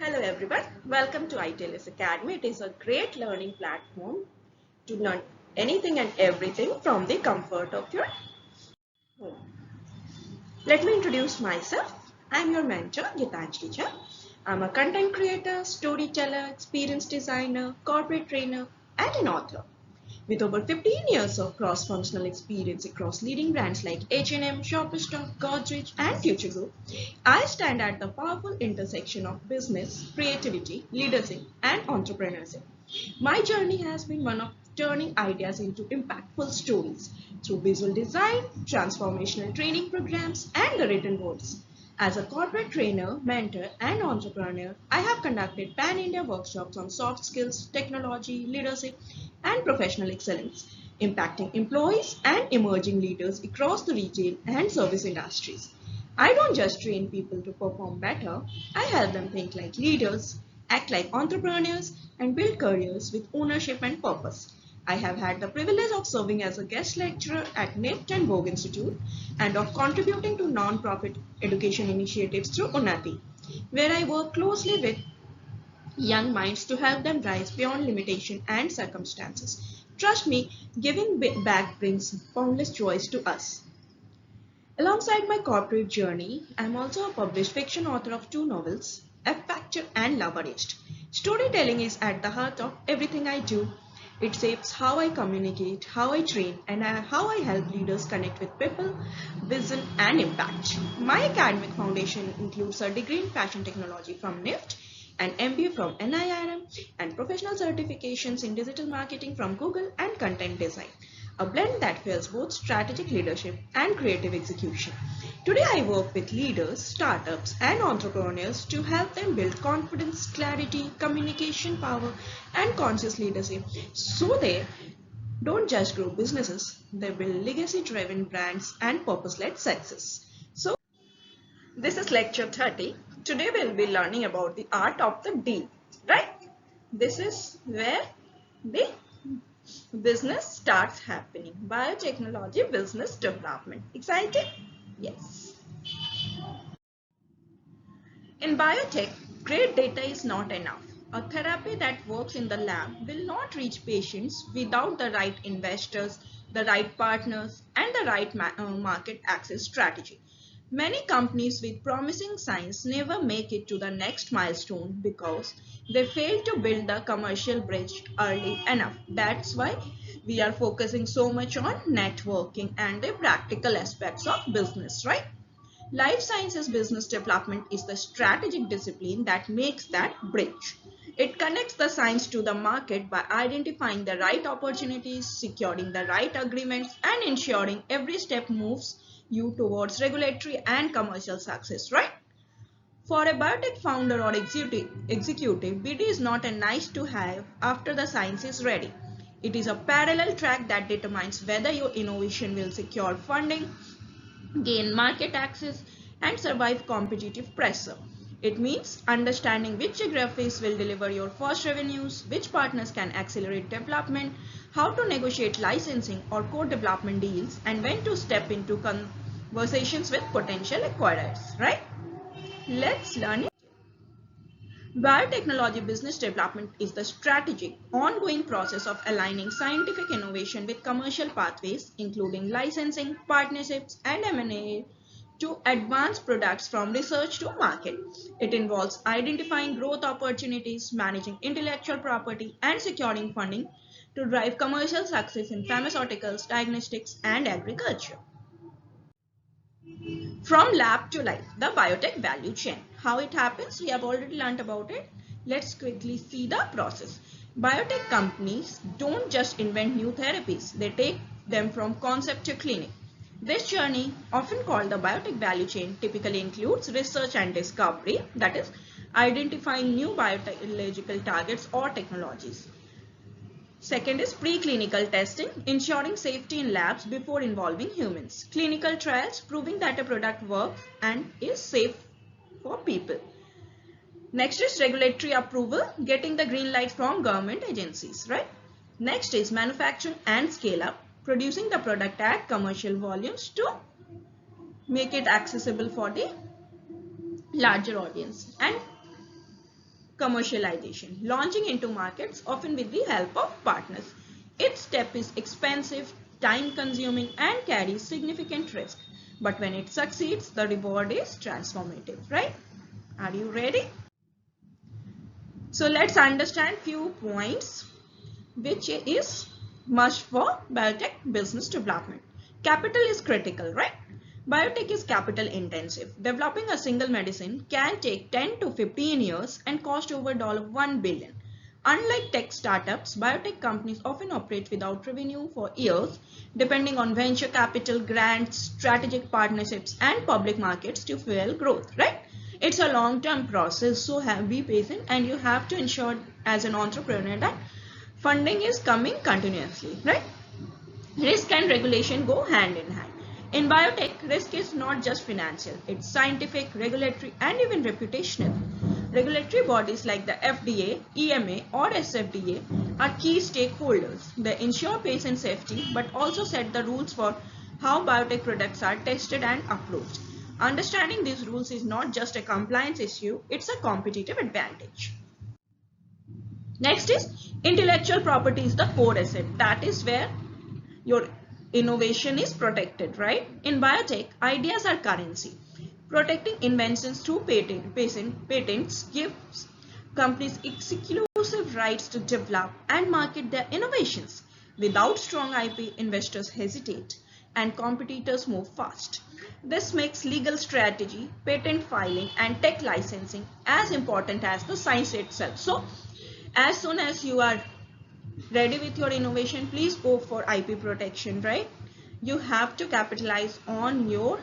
Hello everyone, welcome to ITLS Academy. It is a great learning platform to learn anything and everything from the comfort of your home. Let me introduce myself. I am your mentor, Gitanjali Jha. I am a content creator, storyteller, experience designer, corporate trainer, and an author. With over 15 years of cross-functional experience across leading brands like H&M, Shoppers Stop, Godrej, and Future Group, I stand at the powerful intersection of business, creativity, leadership, and entrepreneurship. My journey has been one of turning ideas into impactful stories through visual design, transformational training programs, and the written words. As a corporate trainer, mentor, and entrepreneur, I have conducted pan India workshops on soft skills, technology, leadership, and professional excellence, impacting employees and emerging leaders across the retail and service industries. I don't just train people to perform better, I help them think like leaders, act like entrepreneurs, and build careers with ownership and purpose. I have had the privilege of serving as a guest lecturer at NIFT and Vogue Institute and of contributing to non-profit education initiatives through Unnati, where I work closely with young minds to help them rise beyond limitation and circumstances. Trust me, giving back brings boundless joys to us. Alongside my corporate journey, I am also a published fiction author of two novels, F Factor and Love Arranged. Storytelling is at the heart of everything I do. It shapes how I communicate, how I train, and how I help leaders connect with people, vision, and impact. My academic foundation includes a degree in fashion technology from NIFT, an MBA from NIRM, and professional certifications in digital marketing from Google and content design, a blend that fuels both strategic leadership and creative execution. Today, I work with leaders, startups, and entrepreneurs to help them build confidence, clarity, communication power, and conscious leadership so they don't just grow businesses, they build legacy driven brands and purpose led success. So, this is lecture 30. Today, we'll be learning about the art of the deal, right? This is where the business starts happening. Biotechnology business development. Excited? Yes. In biotech, great data is not enough. A therapy that works in the lab will not reach patients without the right investors, the right partners, and the right market access strategy. Many companies with promising science never make it to the next milestone because they fail to build the commercial bridge early enough. That's why we are focusing so much on networking and the practical aspects of business, right? Life sciences business development is the strategic discipline that makes that bridge. It connects the science to the market by identifying the right opportunities, securing the right agreements, and ensuring every step moves you towards regulatory and commercial success, right? For a biotech founder or executive, BD is not a nice to have after the science is ready. It is a parallel track that determines whether your innovation will secure funding, gain market access, and survive competitive pressure. It means understanding which geographies will deliver your first revenues, which partners can accelerate development, how to negotiate licensing or co-development deals, and when to step into conversations with potential acquirers, right? Let's learn it. Biotechnology business development is the strategic, ongoing process of aligning scientific innovation with commercial pathways, including licensing, partnerships, and M&A to advance products from research to market. It involves identifying growth opportunities, managing intellectual property, and securing funding to drive commercial success in pharmaceuticals, diagnostics, and agriculture. From lab to life, the biotech value chain. How it happens, we have already learned about it. Let's quickly see the process. Biotech companies don't just invent new therapies, they take them from concept to clinic. This journey, often called the biotech value chain, typically includes research and discovery, that is, identifying new biological targets or technologies. Second is preclinical testing, ensuring safety in labs before involving humans. Clinical trials, proving that a product works and is safe for people. Next is regulatory approval, getting the green light from government agencies, right? Next is manufacturing and scale up, producing the product at commercial volumes to make it accessible for the larger audience. And commercialization, launching into markets often with the help of partners. Each step is expensive, time consuming and carries significant risk. But when it succeeds, the reward is transformative, right? Are you ready? So let's understand few points which is must for biotech business development. Capital is critical, right? Biotech is capital intensive. Developing a single medicine can take 10 to 15 years and cost over $1 billion. Unlike tech startups, biotech companies often operate without revenue for years, depending on venture capital, grants, strategic partnerships, and public markets to fuel growth, right? It's a long-term process, so be patient, and you have to ensure as an entrepreneur that funding is coming continuously, right? Risk and regulation go hand in hand. In biotech, risk is not just financial, it's scientific, regulatory, and even reputational. Regulatory bodies like the FDA, EMA, or SFDA are key stakeholders. They ensure patient safety but also set the rules for how biotech products are tested and approved. Understanding these rules is not just a compliance issue, it's a competitive advantage. Next is intellectual property is the core asset. That is where your innovation is protected, right? In biotech, ideas are currency. Protecting inventions through patents gives companies exclusive rights to develop and market their innovations. Without strong IP, investors hesitate and competitors move fast. This makes legal strategy, patent filing, and tech licensing as important as the science itself. So, as soon as you are ready with your innovation, please go for IP protection, right? You have to capitalize on your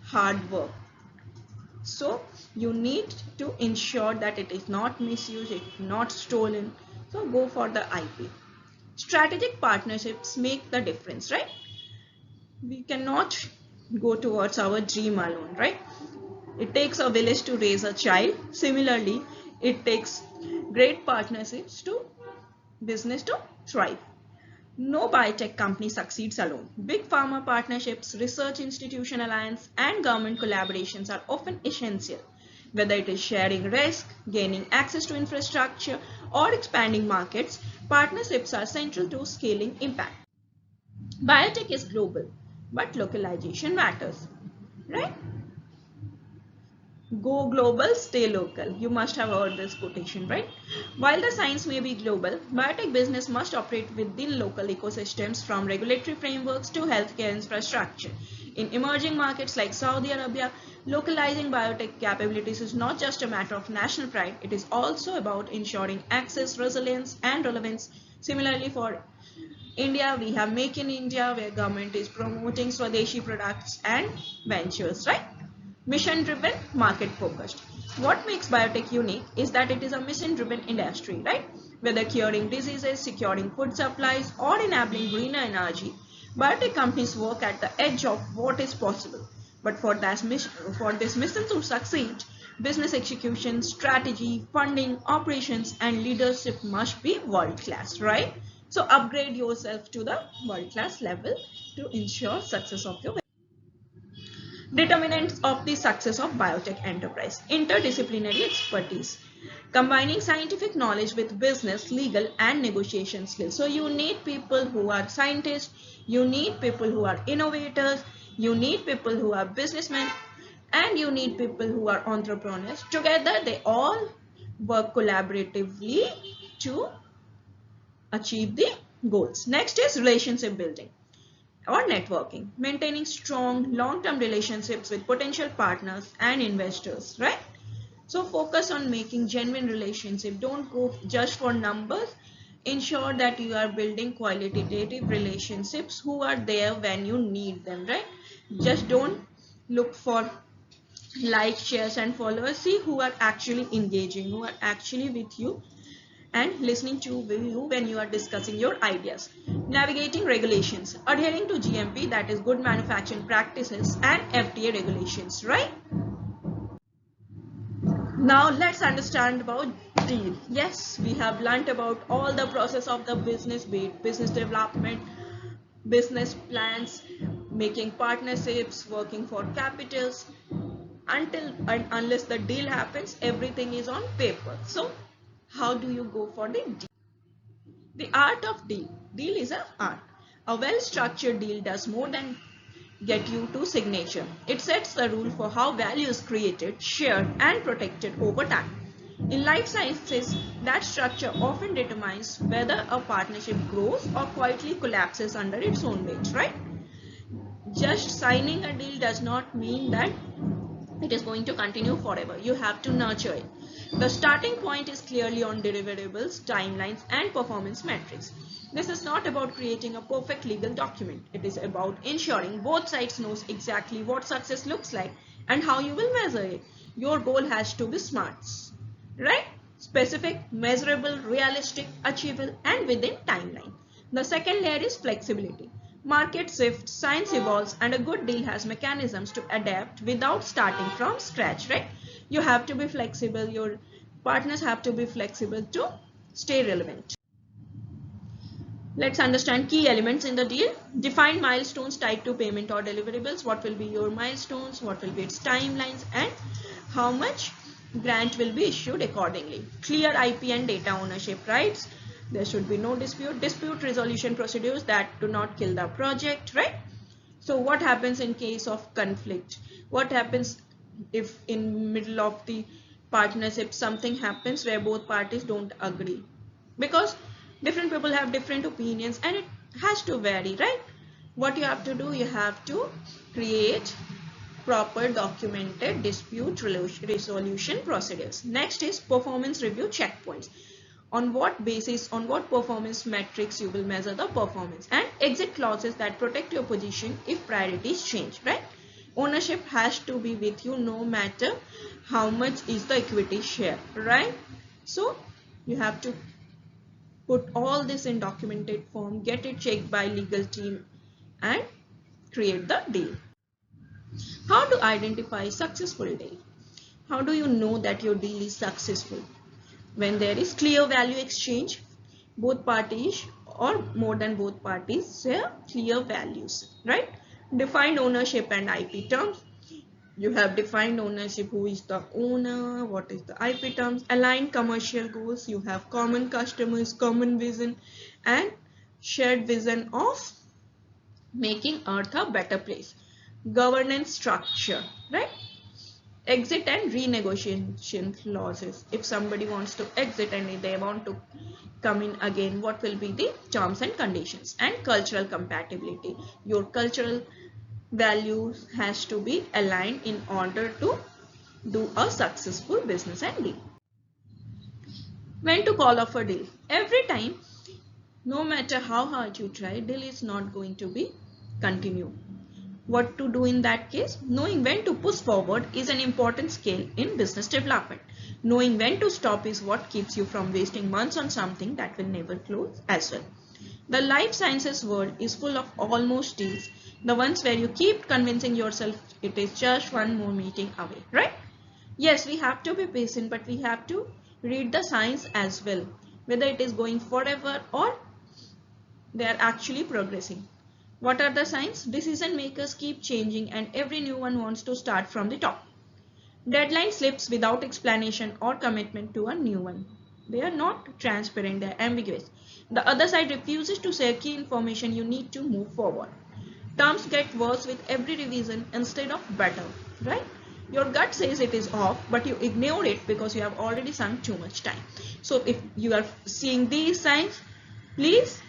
hard work. So you need to ensure that it is not misused, it's not stolen. So go for the IP. Strategic partnerships make the difference, right? We cannot go towards our dream alone, right? It takes a village to raise a child. Similarly, it takes great partnerships to business to thrive. No biotech company succeeds alone. Big pharma partnerships, research institution alliance, and government collaborations are often essential. Whether it is sharing risk, gaining access to infrastructure, or expanding markets, partnerships are central to scaling impact. Biotech is global, but localization matters, right? Go global, stay local. You must have heard this quotation, right? While the science may be global, biotech business must operate within local ecosystems, from regulatory frameworks to healthcare infrastructure. In emerging markets like Saudi Arabia, localizing biotech capabilities is not just a matter of national pride, it is also about ensuring access, resilience, and relevance. Similarly, for India, we have Make in India, where government is promoting Swadeshi products and ventures, right? Mission-driven, market-focused. What makes biotech unique is that it is a mission-driven industry, right? Whether curing diseases, securing food supplies, or enabling greener energy, biotech companies work at the edge of what is possible. But for this mission to succeed, business execution, strategy, funding, operations, and leadership must be world-class, right? So upgrade yourself to the world-class level to ensure success of your business. Determinants of the success of biotech enterprise: interdisciplinary expertise, combining scientific knowledge with business, legal, and negotiation skills. So you need people who are scientists, you need people who are innovators, you need people who are businessmen, and you need people who are entrepreneurs. Together they all work collaboratively to achieve the goals. Next is relationship building or networking, maintaining strong long-term relationships with potential partners and investors, right? So focus on making genuine relationships. Don't go just for numbers. Ensure that you are building qualitative relationships who are there when you need them, right? Just don't look for likes, shares, and followers. See who are actually engaging, who are actually with you and listening to you when you are discussing your ideas. Navigating regulations, adhering to GMP, that is good manufacturing practices, and FDA regulations, right? Now let's understand about deal. Yes, we have learnt about all the process of the business, be it business development, business plans, making partnerships, working for capitals. Until and unless the deal happens, everything is on paper. So How do you go for the deal? The art of deal. Deal is an art. A well-structured deal does more than get you to signature. It sets the rule for how value is created, shared, and protected over time. In life sciences, that structure often determines whether a partnership grows or quietly collapses under its own weight, right? Just signing a deal does not mean that it is going to continue forever. You have to nurture it. The starting point is clearly on deliverables, timelines, and performance metrics. This is not about creating a perfect legal document. It is about ensuring both sides knows exactly what success looks like and how you will measure it. Your goal has to be smart, right? Specific, measurable, realistic, achievable, and within timeline. The second layer is flexibility. Market shifts, science evolves, and a good deal has mechanisms to adapt without starting from scratch, right? You have to be flexible. Your partners have to be flexible to stay relevant. Let's understand key elements in the deal. Define milestones tied to payment or deliverables. What will be your milestones? What will be its timelines? And how much grant will be issued accordingly. Clear IP and data ownership rights. There should be no dispute. Dispute resolution procedures that do not kill the project, right? So what happens in case of conflict? What happens if in middle of the partnership something happens where both parties don't agree? Because different people have different opinions and it has to vary, right? What you have to do, you have to create proper documented dispute resolution procedures. Next is performance review checkpoints. On what basis, on what performance metrics you will measure the performance, and exit clauses that protect your position if priorities change, right? Ownership has to be with you no matter how much is the equity share, right? So you have to put all this in documented form, get it checked by legal team and create the deal. How to identify successful deal? How do you know that your deal is successful? When there is clear value exchange, both parties or more than both parties share clear values, right? Defined ownership and IP terms. You have defined ownership, who is the owner, what is the IP terms, aligned commercial goals, you have common customers, common vision, and shared vision of making Earth a better place. Governance structure, right? Exit and renegotiation clauses. If somebody wants to exit and if they want to come in again, what will be the terms and conditions? And cultural compatibility. Your cultural values has to be aligned in order to do a successful business and deal. When to call off a deal? Every time, no matter how hard you try, deal is not going to be continue. What to do in that case? Knowing when to push forward is an important skill in business development. Knowing when to stop is what keeps you from wasting months on something that will never close as well. The life sciences world is full of almost deals. The ones where you keep convincing yourself it is just one more meeting away, right? Yes, we have to be patient, but we have to read the signs as well. Whether it is going forever or they are actually progressing. What are the signs? Decision makers keep changing and every new one wants to start from the top. Deadline slips without explanation or commitment to a new one. They are not transparent, they are ambiguous. The other side refuses to share key information you need to move forward. Terms get worse with every revision instead of better, right? Your gut says it is off, but you ignore it because you have already sunk too much time. So if you are seeing these signs, please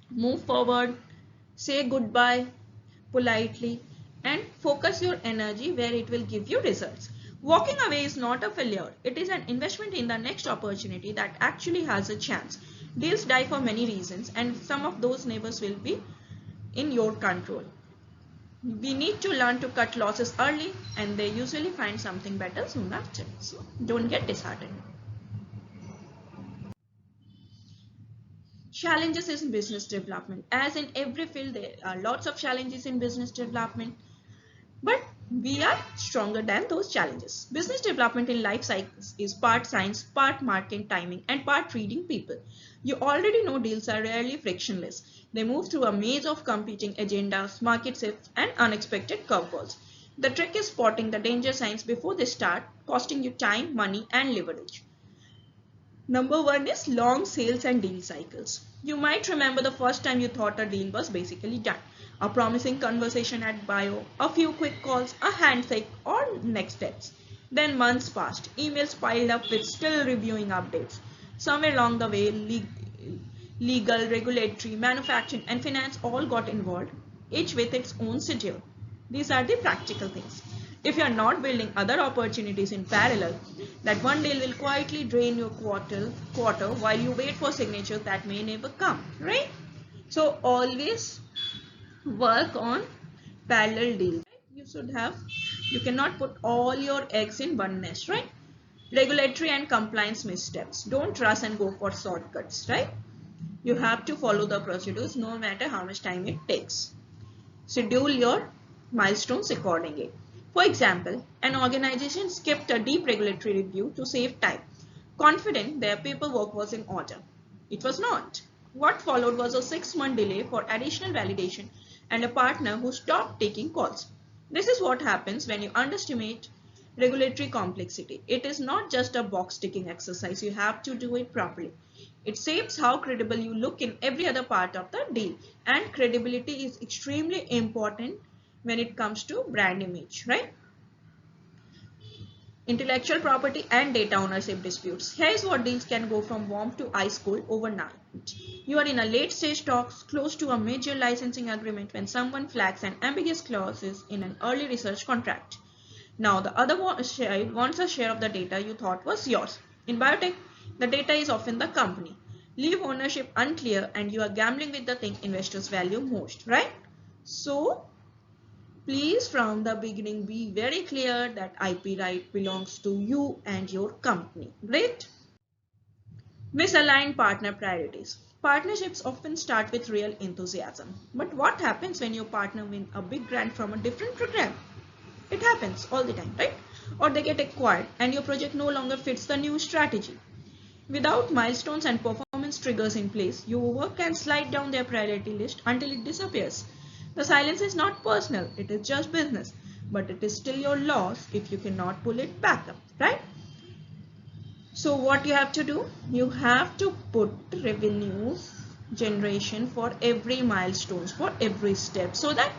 move forward, say goodbye politely, and focus your energy where it will give you results. Walking away is not a failure. It is an investment in the next opportunity that actually has a chance. Deals die for many reasons, and some of those neighbors will be in your control. We need to learn to cut losses early, and they usually find something better soon after. So don't get disheartened. Challenges in business development. As in every field, there are lots of challenges in business development, but we are stronger than those challenges. Business development in life science is part science, part marketing, timing, and part reading people. You already know deals are rarely frictionless. They move through a maze of competing agendas, market shifts, and unexpected curveballs. The trick is spotting the danger signs before they start costing you time, money, and leverage. Number one is long sales and deal cycles. You might remember the first time you thought a deal was basically done. A promising conversation at bio, a few quick calls, a handshake, or next steps. Then months passed, emails piled up with still reviewing updates. Somewhere along the way, legal, regulatory, manufacturing, and finance all got involved, each with its own schedule. These are the practical things. If you are not building other opportunities in parallel, that one deal will quietly drain your quarter while you wait for signatures that may never come, right? So always work on parallel deals. You cannot put all your eggs in one nest, right? Regulatory and compliance missteps. Don't rush and go for shortcuts, right? You have to follow the procedures no matter how much time it takes. Schedule your milestones accordingly. For example, an organization skipped a deep regulatory review to save time, confident their paperwork was in order. It was not. What followed was a 6-month delay for additional validation and a partner who stopped taking calls. This is what happens when you underestimate regulatory complexity. It is not just a box ticking exercise. You have to do it properly. It shapes how credible you look in every other part of the deal, and credibility is extremely important when it comes to brand image, right? Intellectual property and data ownership disputes. Here is what deals can go from warm to ice cold overnight. You are in a late stage talks close to a major licensing agreement when someone flags an ambiguous clause in an early research contract. Now the other side wants a share of the data you thought was yours. In biotech, the data is often the company. Leave ownership unclear and you are gambling with the thing investors value most, right? So please from the beginning be very clear that IP right belongs to you and your company. Great. Misaligned partner priorities. Partnerships often start with real enthusiasm. But what happens when your partner wins a big grant from a different program? It happens all the time, right? Or they get acquired and your project no longer fits the new strategy. Without milestones and performance triggers in place, your work can slide down their priority list until it disappears. The silence is not personal, it is just business, but it is still your loss if you cannot pull it back up, right? So what you have to do? You have to put revenues generation for every milestones, for every step, so that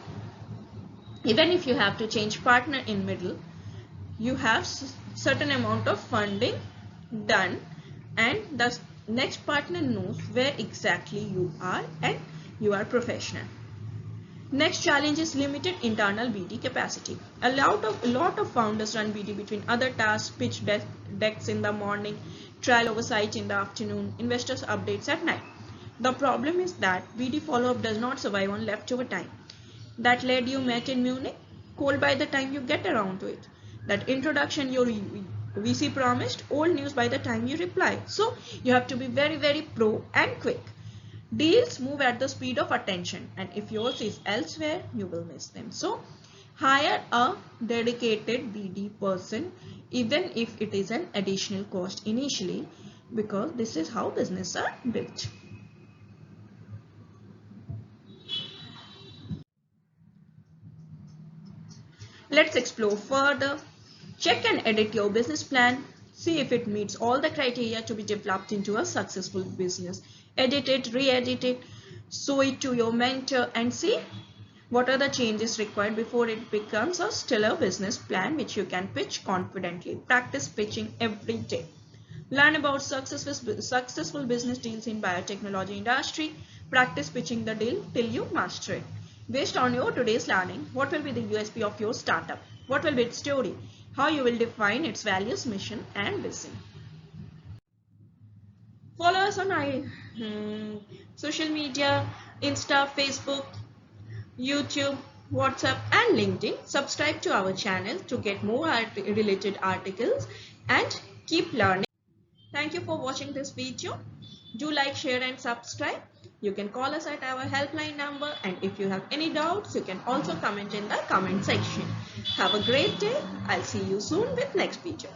even if you have to change partner in middle, you have certain amount of funding done and the next partner knows where exactly you are and you are professional. Next challenge is limited internal BD capacity. A lot of founders run BD between other tasks, pitch decks in the morning, trial oversight in the afternoon, investors updates at night. The problem is that BD follow-up does not survive on leftover time. That lead you met in Munich, cold by the time you get around to it. That introduction your VC promised, old news by the time you reply. So you have to be very, very pro and quick. Deals move at the speed of attention, and if yours is elsewhere, you will miss them. So hire a dedicated BD person, even if it is an additional cost initially, because this is how businesses are built. Let's explore further. Check and edit your business plan. See if it meets all the criteria to be developed into a successful business. Edit it, re-edit it, show it to your mentor and see what are the changes required before it becomes a stellar business plan which you can pitch confidently. Practice pitching every day. Learn about successful business deals in biotechnology industry. Practice pitching the deal till you master it. Based on your today's learning, what will be the USP of your startup? What will be its story? How you will define its values, mission and vision. Follow us on social media, Insta, Facebook, YouTube, WhatsApp and LinkedIn. Subscribe to our channel to get more related articles and keep learning. Thank you for watching this video. Do like, share and subscribe. You can call us at our helpline number, and if you have any doubts, you can also comment in the comment section. Have a great day. I'll see you soon with next video.